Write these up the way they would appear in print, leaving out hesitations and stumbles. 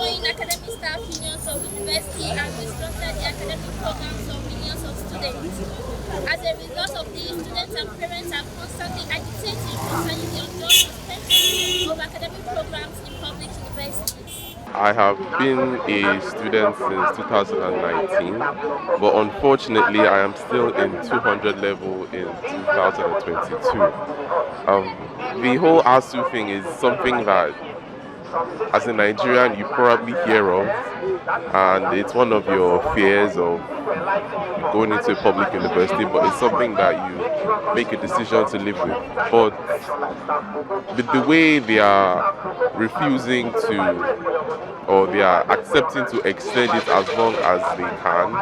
ongoing academic staff unions of university and disrupted the academic programs of millions of students. As a result of this, students and parents are constantly agitating concerning the ongoing suspension of academic programs in public universities. I have been a student since 2019, but unfortunately, I am still in 200 level in 2022. The whole Asuu thing is something that, as a Nigerian, you probably hear of, and it's one of your fears of going into a public university, but it's something that you make a decision to live with. But with the way they are refusing to, or they are accepting to extend it as long as they can,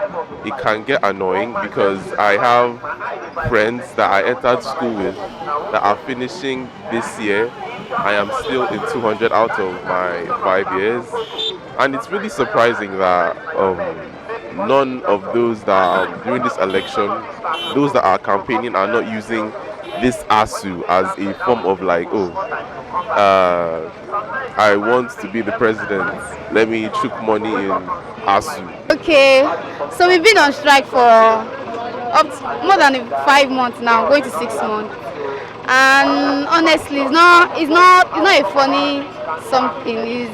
it can get annoying because I have friends that I entered school with that are finishing this year. I am still in 200 out of my 5 years, and it's really surprising that none of those that are during this election, those that are campaigning, are not using this Asuu as a form of like, oh, I want to be the president, let me chook money in Asuu. Okay, so we've been on strike for more than 5 months now, going to 6 months. And honestly, it's not a funny something. It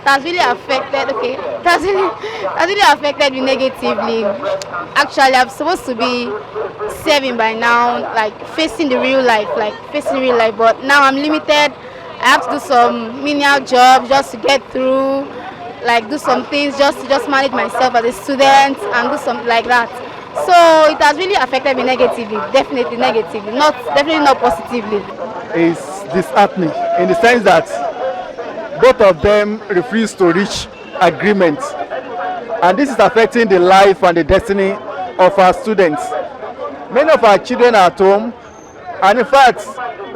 has really affected. Okay, it has really affected me negatively. Actually, I'm supposed to be serving by now, like facing real life, but now I'm limited. I have to do some menial jobs just to get through, like do some things just to manage myself as a student and do something like that. So it has really affected me negatively, definitely negatively, definitely not positively. Is disheartening in the sense that both of them refuse to reach agreement, and this is affecting the life and the destiny of our students. Many of our children are at home, and in fact,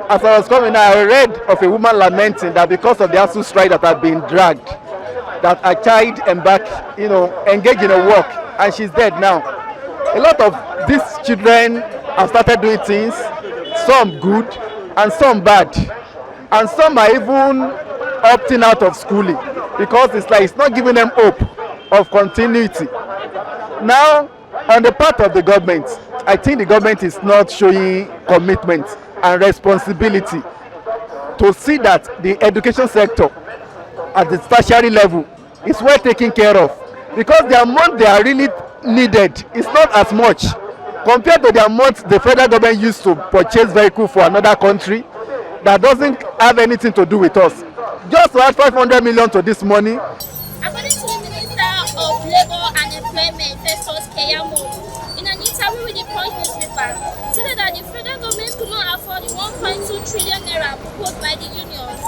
as I was coming, I read of a woman lamenting that because of the Asuu strike that had been dragged, that a child engaged in a work, and she's dead now. A lot of these children have started doing things, some good and some bad, and some are even opting out of schooling because it's not giving them hope of continuity. Now, on the part of the government, I think the government is not showing commitment and responsibility to see that the education sector at the tertiary level is well taken care of, because the amount they are really needed is not as much compared to the amount the federal government used to purchase vehicle for another country that doesn't have anything to do with us. Just to add 500 million to this money. According to the Minister of Labour and Employment, Festus Keyamo, in an interview with the Punch newspaper, stated that the federal government could not afford the 1.2 trillion naira proposed by the unions.